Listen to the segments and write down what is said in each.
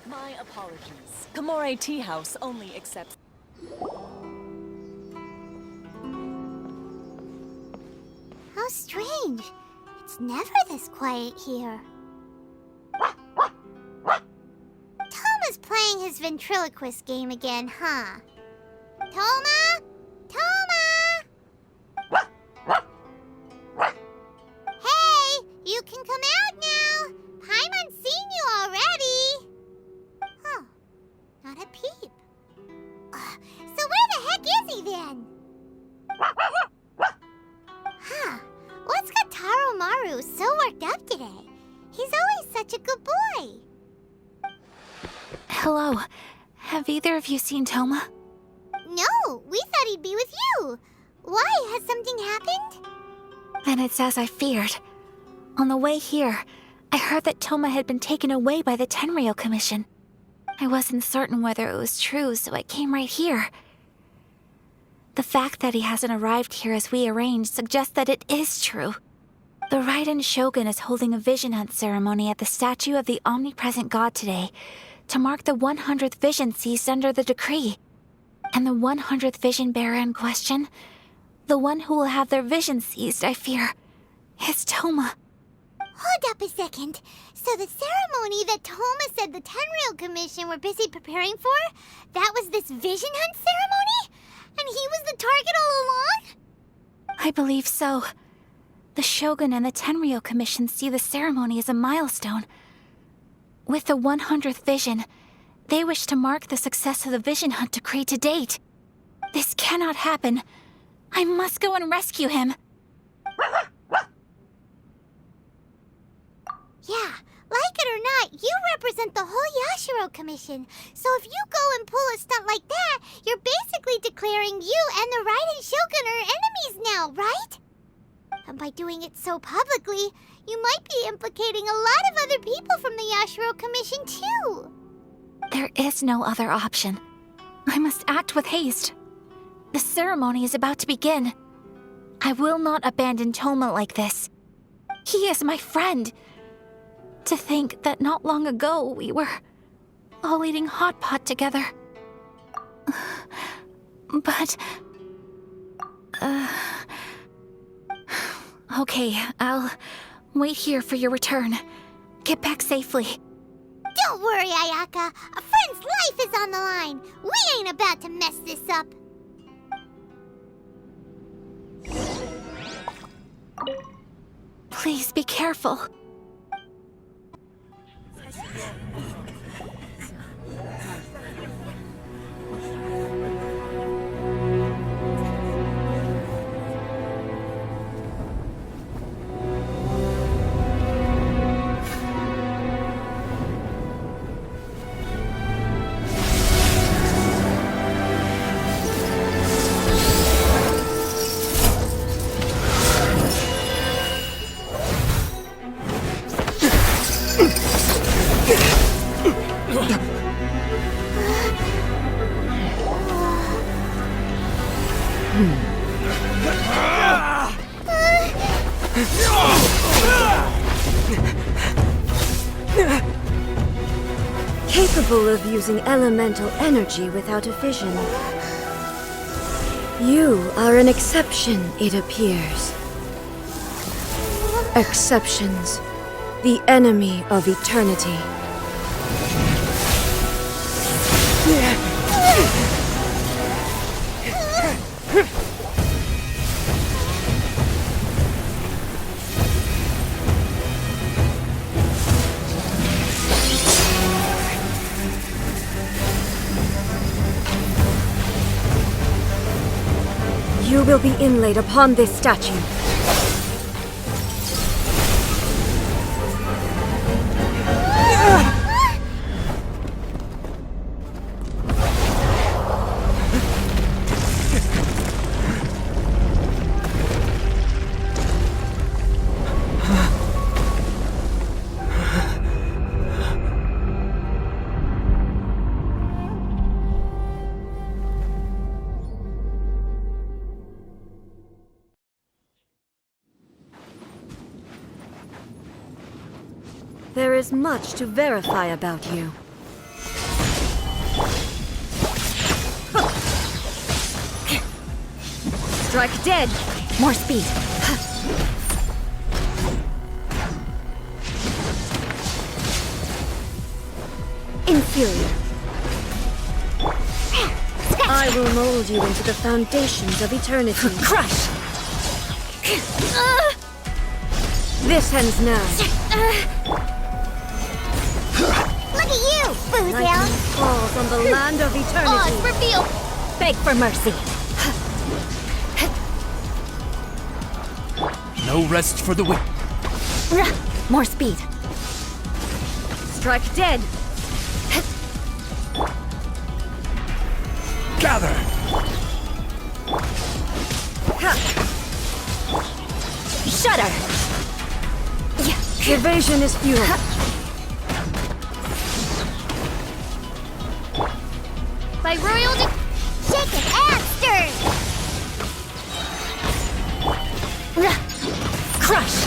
My apologies. Kamore Tea House only accepts... How strange. It's never this quiet here. Toma's playing his ventriloquist game again, huh? Toma? Toma! Hey, you can come out now. Paimon's seen you already. Huh, not a peep. So where the heck is he then? Huh, what's got Taro Maru so worked up today? He's always such a good boy. Hello. Have either of you seen Toma? No, we thought he'd be with you. Why? Has something happened? Then it's as I feared. On the way here, I heard that Toma had been taken away by the Tenryou Commission. I wasn't certain whether it was true, so I came right here. The fact that he hasn't arrived here as we arranged suggests that it is true. The Raiden Shogun is holding a vision hunt ceremony at the statue of the omnipresent god today to mark the 100th vision seized under the decree. And the 100th vision bearer in question, the one who will have their vision seized, I fear, is Toma. Hold up a second. So the ceremony that Toma said the Tenryou Commission were busy preparing for, that was this vision hunt ceremony? And he was the target all along? I believe so. The Shogun and the Tenryou Commission see the ceremony as a milestone. With the 100th vision, they wish to mark the success of the vision hunt decree to date. This cannot happen. I must go and rescue him. Yeah, like it or not, you represent the whole Yashiro Commission. So if you go and pull a stunt like that, you're basically declaring you and the Raiden Shogun are enemies now, right? And by doing it so publicly, you might be implicating a lot of other people from the Yashiro Commission too. There is no other option. I must act with haste. The ceremony is about to begin. I will not abandon Toma like this. He is my friend. To think that not long ago we were all eating hot pot together. But... Okay, I'll wait here for your return. Get back safely. Don't worry, Ayaka. A friend's life is on the line. We ain't about to mess this up. Please be careful. Capable of using elemental energy without a vision. You are an exception, it appears. Exceptions, the enemy of eternity. You will be inlaid upon this statue. There is much to verify about you. Strike dead! More speed. Inferior. I will mold you into the foundations of eternity. Crush! This ends now. Look at you, Booze Lightning Hound. falls on the land of eternity. Oh, it's revealed. Beg for mercy. No rest for the weak. More speed. Strike dead! Gather! Shudder! Evasion is futile. By royal shaken and stirred. Crush!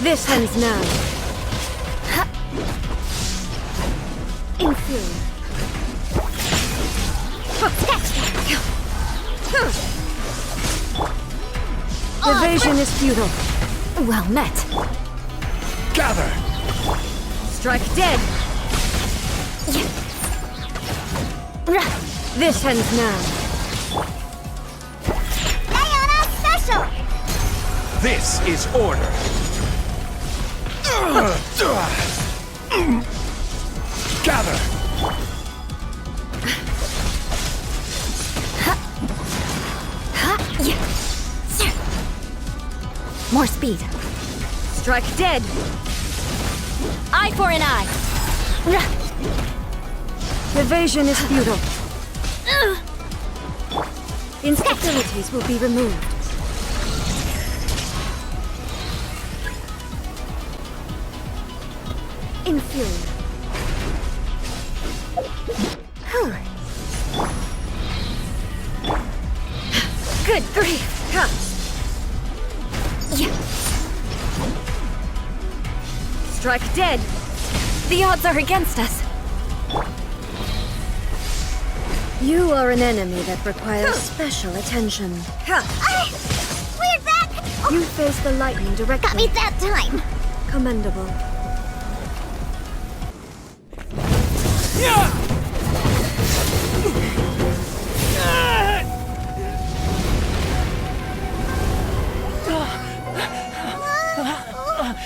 This ends now. Inferior. Evasion is futile. Well met. Gather! Strike dead. This ends now. Diana special. This is order! Gather! More speed. Strike dead. Eye for an eye. Evasion is futile. Instabilities will be removed. Inferior. Good grief. Strike dead. The odds are against us. You are an enemy that requires special attention. Weird back. Oh, You face the lightning directly. got me that time. Commendable.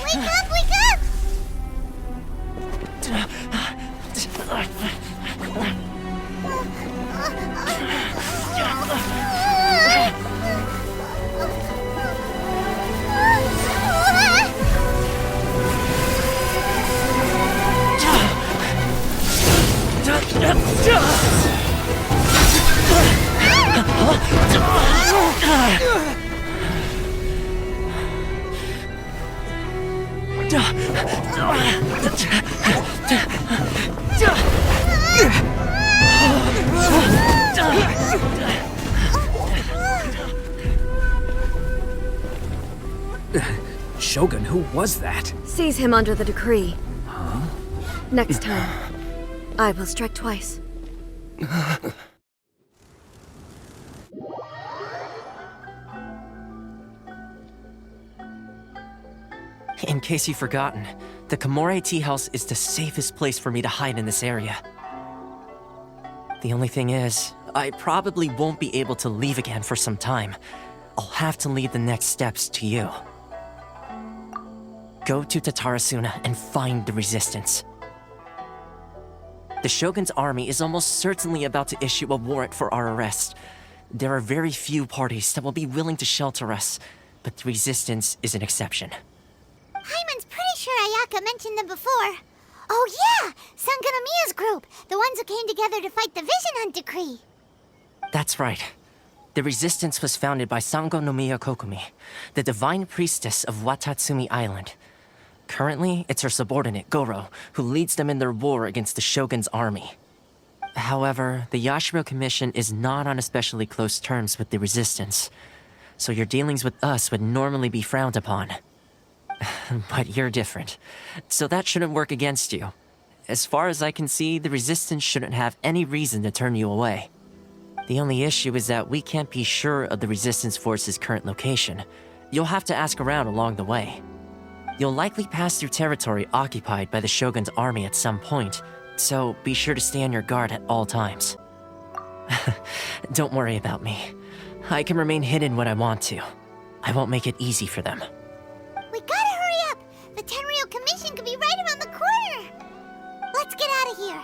Wake up, wake up. Shogun, who was that? Seize him under the decree. Next time, I will strike twice. In case you've forgotten, the Komore Tea House is the safest place for me to hide in this area. The only thing is, I probably won't be able to leave again for some time. I'll have to leave the next steps to you. Go to Tatarasuna and find the resistance. The Shogun's army is almost certainly about to issue a warrant for our arrest. There are very few parties that will be willing to shelter us, but the resistance is an exception. Hyman's pretty sure Ayaka mentioned them before. Oh yeah, Sangonomiya's group, the ones who came together to fight the Vision Hunt decree. That's right. The resistance was founded by Sango no Miya Kokumi, the divine priestess of Watatsumi Island. Currently, it's her subordinate, Goro, who leads them in their war against the Shogun's army. However, the Yashiro Commission is not on especially close terms with the resistance, so your dealings with us would normally be frowned upon. But you're different, so that shouldn't work against you. as far as I can see, the Resistance shouldn't have any reason to turn you away. The only issue is that we can't be sure of the Resistance force's current location. You'll have to ask around along the way. You'll likely pass through territory occupied by the Shogun's army at some point, so be sure to stay on your guard at all times. Don't worry about me. I can remain hidden when I want to. I won't make it easy for them. We gotta hurry up! The Tenryou Commission could be right around the corner! Let's get out of here!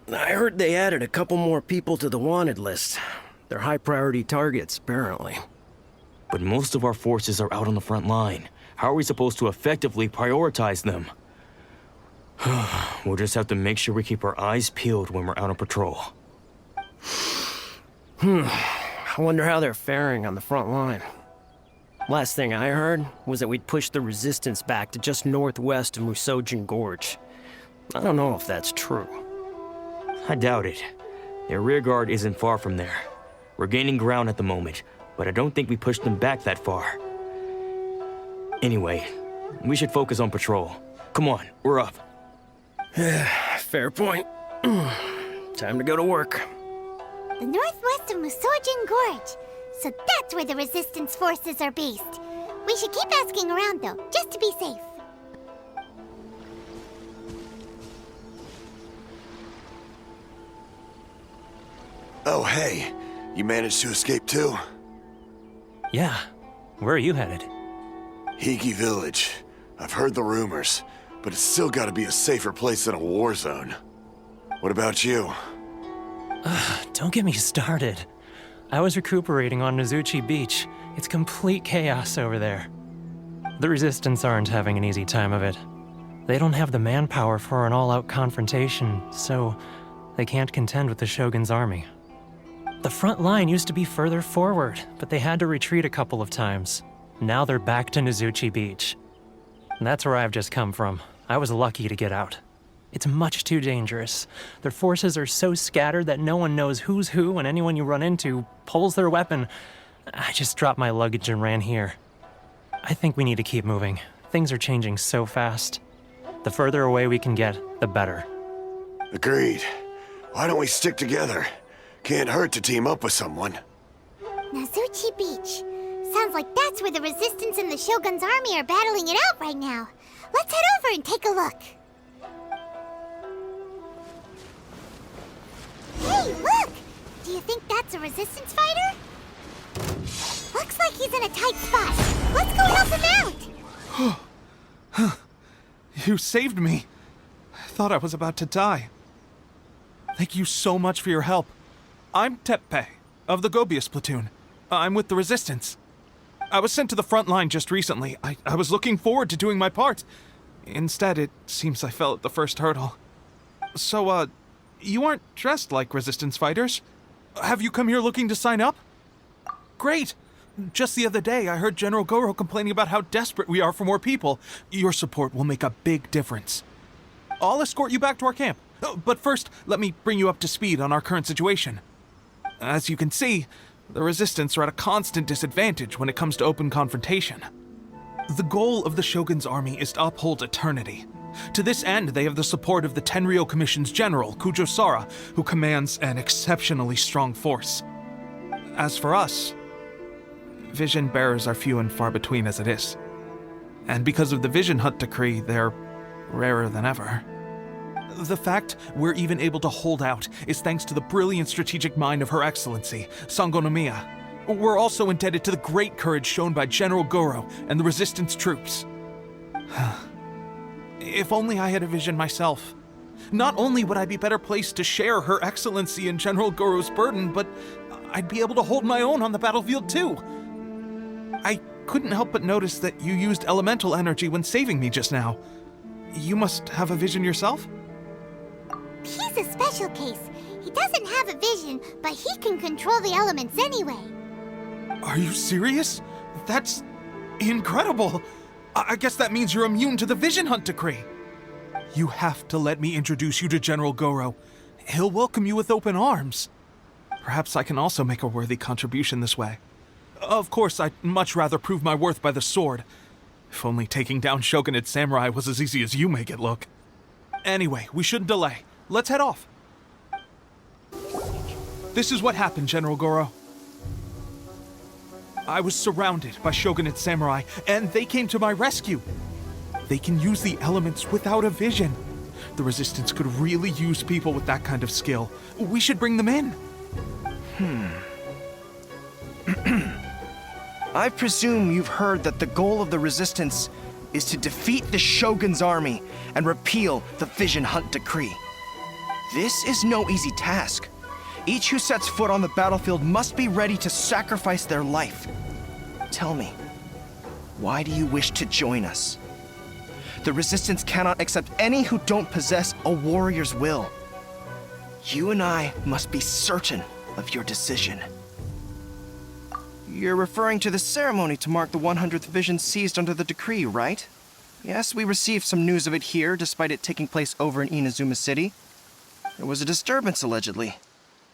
I heard they added a couple more people to the wanted list. They're high-priority targets, apparently. But most of our forces are out on the front line. How are we supposed to effectively prioritize them? We'll just have to make sure we keep our eyes peeled when we're out on patrol. I wonder how they're faring on the front line. Last thing I heard was that we'd pushed the Resistance back to just northwest of Musojin Gorge. I don't know if that's true. I doubt it. Their rearguard isn't far from there. We're gaining ground at the moment, but I don't think we pushed them back that far. Anyway, we should focus on patrol. Come on, we're up. Fair point. Time to go to work. The northwest of Musojin Gorge. So that's where the Resistance forces are based. We should keep asking around, though, just to be safe. Oh, hey. You managed to escape too? Yeah. Where are you headed? Higi Village. I've heard the rumors, but it's still gotta be a safer place than a war zone. What about you? Don't get me started. I was recuperating on Nozuchi Beach. It's complete chaos over there. The Resistance aren't having an easy time of it. They don't have the manpower for an all-out confrontation, so they can't contend with the Shogun's army. The front line used to be further forward, but they had to retreat a couple of times. Now they're back to Nozuchi Beach. And that's where I've just come from. I was lucky to get out. It's much too dangerous. Their forces are so scattered that no one knows who's who, and anyone you run into pulls their weapon. I just dropped my luggage and ran here. I think we need to keep moving. Things are changing so fast. The further away we can get, the better. Agreed. Why don't we stick together? Can't hurt to team up with someone. Nozuchi Beach. Sounds like that's where the Resistance and the Shogun's army are battling it out right now. Let's head over and take a look. Hey, look! Do you think that's a Resistance fighter? Looks like he's in a tight spot. Let's go help him out! You saved me. I thought I was about to die. Thank you so much for your help. I'm Teppei, of the Gobius platoon. I'm with the Resistance. I was sent to the front line just recently. I was looking forward to doing my part. Instead, it seems I fell at the first hurdle. So, you aren't dressed like Resistance fighters? Have you come here looking to sign up? Great! Just the other day, I heard General Goro complaining about how desperate we are for more people. Your support will make a big difference. I'll escort you back to our camp. But first, let me bring you up to speed on our current situation. As you can see, the Resistance are at a constant disadvantage when it comes to open confrontation. The goal of the Shogun's army is to uphold eternity. To this end, they have the support of the Tenryou Commission's general, Kujosara, who commands an exceptionally strong force. As for us, vision bearers are few and far between as it is. And because of the Vision Hunt decree, they're rarer than ever. The fact we're even able to hold out is thanks to the brilliant strategic mind of Her Excellency, Sango Nomiya. We're also indebted to the great courage shown by General Goro and the Resistance troops. If only I had a vision myself. Not only would I be better placed to share Her Excellency and General Goro's burden, but I'd be able to hold my own on the battlefield too. I couldn't help but notice that you used elemental energy when saving me just now. You must have a vision yourself? He's a special case. He doesn't have a vision, but he can control the elements anyway. Are you serious? That's incredible. I guess that means you're immune to the Vision Hunt decree. You have to let me introduce you to General Goro. He'll welcome you with open arms. Perhaps I can also make a worthy contribution this way. Of course, I'd much rather prove my worth by the sword. If only taking down Shogunate samurai was as easy as you make it look. Anyway, we shouldn't delay. Let's head off. This is what happened, General Goro. I was surrounded by Shogunate samurai, and they came to my rescue. They can use the elements without a vision. The Resistance could really use people with that kind of skill. We should bring them in. I presume you've heard that the goal of the Resistance is to defeat the Shogun's army and repeal the Vision Hunt Decree. This is no easy task. Each who sets foot on the battlefield must be ready to sacrifice their life. Tell me, why do you wish to join us? The Resistance cannot accept any who don't possess a warrior's will. You and I must be certain of your decision. You're referring to the ceremony to mark the 100th Vision seized under the decree, right? Yes, we received some news of it here, despite it taking place over in Inazuma City. There was a disturbance, allegedly.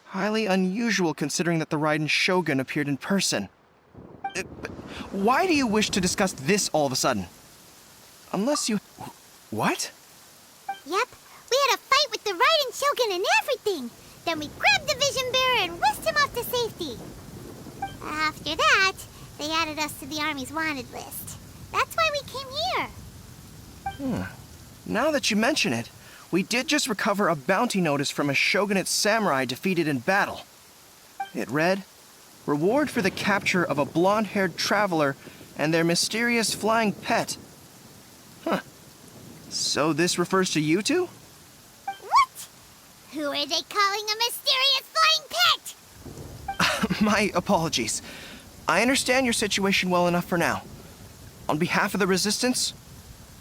Highly unusual considering that the Raiden Shogun appeared in person. Why do you wish to discuss this all of a sudden? Unless you... What? Yep, we had a fight with the Raiden Shogun and everything. Then we grabbed the Vision Bearer and whisked him off to safety. After that, they added us to the Army's wanted list. That's why we came here. Now that you mention it, we did just recover a bounty notice from a Shogunate samurai defeated in battle. It read, "Reward for the capture of a blonde-haired traveler and their mysterious flying pet." So this refers to you two? What? Who are they calling a mysterious flying pet? My apologies. I understand your situation well enough for now. On behalf of the Resistance,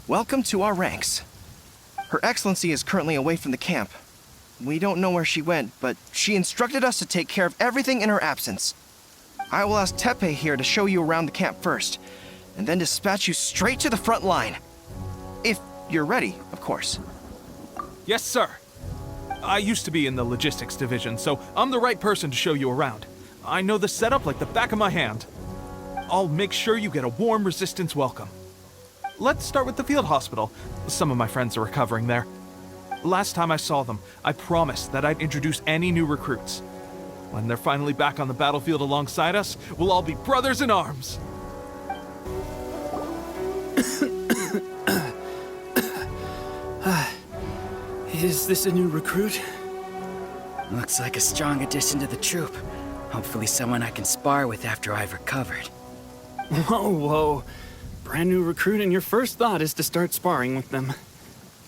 welcome to our ranks. Her Excellency is currently away from the camp. We don't know where she went, but she instructed us to take care of everything in her absence. I will ask Teppei here to show you around the camp first, and then dispatch you straight to the front line. If you're ready, of course. Yes, sir. I used to be in the logistics division, so I'm the right person to show you around. I know the setup like the back of my hand. I'll make sure you get a warm Resistance welcome. Let's start with the field hospital. Some of my friends are recovering there. Last time I saw them, I promised that I'd introduce any new recruits. When they're finally back on the battlefield alongside us, we'll all be brothers in arms. Is this a new recruit? Looks like a strong addition to the troop. Hopefully someone I can spar with after I've recovered. Whoa. Brand new recruit and your first thought is to start sparring with them.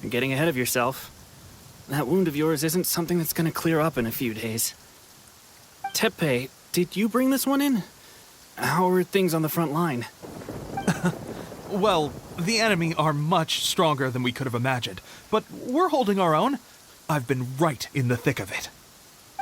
You're getting ahead of yourself. That wound of yours isn't something that's gonna clear up in a few days. Teppei, did you bring this one in? How are things on the front line? Well, the enemy are much stronger than we could have imagined, but we're holding our own. I've been right in the thick of it.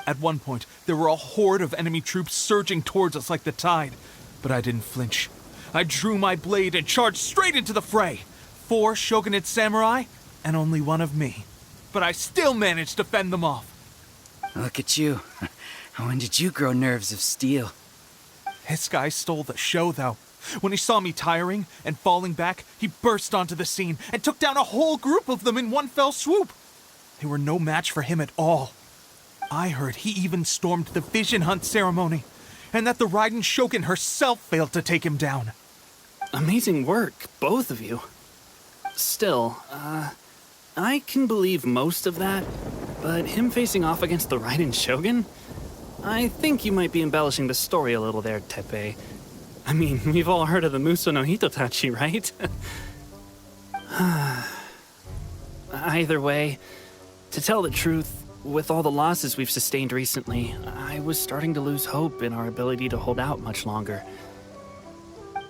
At one point, there were a horde of enemy troops surging towards us like the tide, but I didn't flinch. I drew my blade and charged straight into the fray. 4 Shogunate samurai, and only one of me. But I still managed to fend them off. Look at you. When did you grow nerves of steel? This guy stole the show, though. When he saw me tiring and falling back, he burst onto the scene and took down a whole group of them in one fell swoop. They were no match for him at all. I heard he even stormed the Vision Hunt ceremony, and that the Raiden Shogun herself failed to take him down. Amazing work, both of you. Still, I can believe most of that, but him facing off against the Raiden Shogun? I think you might be embellishing the story a little there, Teppei. I mean, we've all heard of the Muso no Hitotachi, right? Either way, to tell the truth, with all the losses we've sustained recently, I was starting to lose hope in our ability to hold out much longer.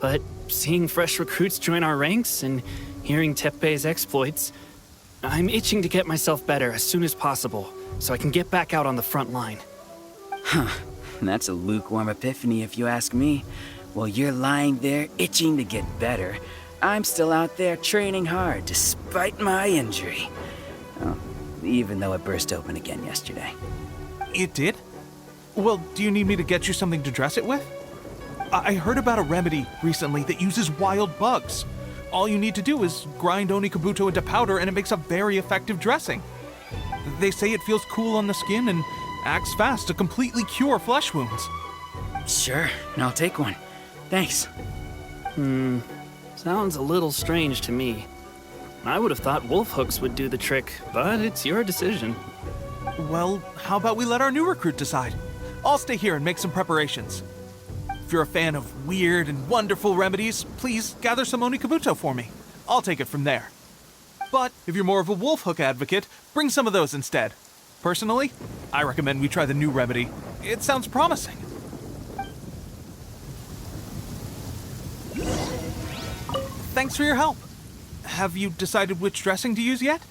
But seeing fresh recruits join our ranks and hearing Teppei's exploits, I'm itching to get myself better as soon as possible so I can get back out on the front line. That's a lukewarm epiphany if you ask me. While you're lying there itching to get better, I'm still out there training hard despite my injury. Oh, even though it burst open again yesterday. It did? Well, do you need me to get you something to dress it with? I heard about a remedy recently that uses wild bugs. All you need to do is grind Onikabuto into powder and it makes a very effective dressing. They say it feels cool on the skin and acts fast to completely cure flesh wounds. Sure, and I'll take one. Thanks. Sounds a little strange to me. I would have thought wolf hooks would do the trick, but it's your decision. Well, how about we let our new recruit decide? I'll stay here and make some preparations. If you're a fan of weird and wonderful remedies, please gather some Onikabuto for me. I'll take it from there. But if you're more of a wolf hook advocate, bring some of those instead. Personally, I recommend we try the new remedy. It sounds promising. Thanks for your help. Have you decided which dressing to use yet?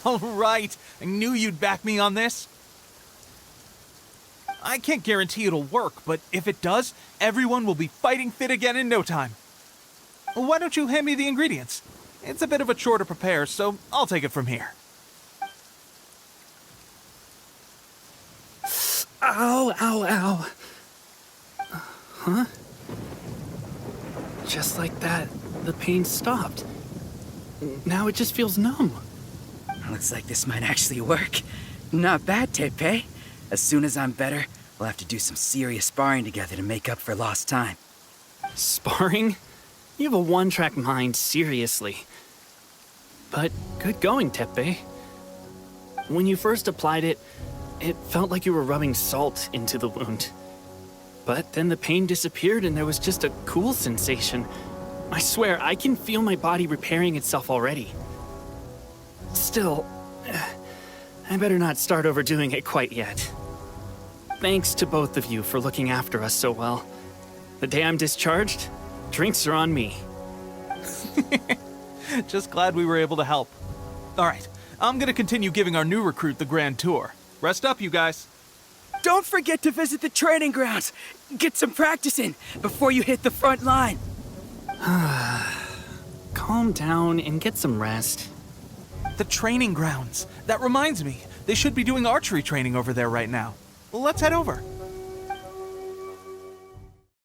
All right, I knew you'd back me on this. I can't guarantee it'll work, but if it does, everyone will be fighting fit again in no time. Why don't you hand me the ingredients? It's a bit of a chore to prepare, so I'll take it from here. Ow, ow, ow. Huh? Just like that, the pain stopped. Now it just feels numb. Looks like this might actually work. Not bad, Tepe. As soon as I'm better, we'll have to do some serious sparring together to make up for lost time. Sparring? You have a one-track mind, seriously. But good going, Tepe. When you first applied it, it felt like you were rubbing salt into the wound. But then the pain disappeared and there was just a cool sensation. I swear, I can feel my body repairing itself already. Still, I better not start overdoing it quite yet. Thanks to both of you for looking after us so well. The day I'm discharged, drinks are on me. Just glad we were able to help. All right, I'm gonna continue giving our new recruit the grand tour. Rest up, you guys. Don't forget to visit the training grounds. Get some practice in before you hit the front line. Calm down and get some rest. The training grounds. That reminds me, they should be doing archery training over there right now. Let's head over.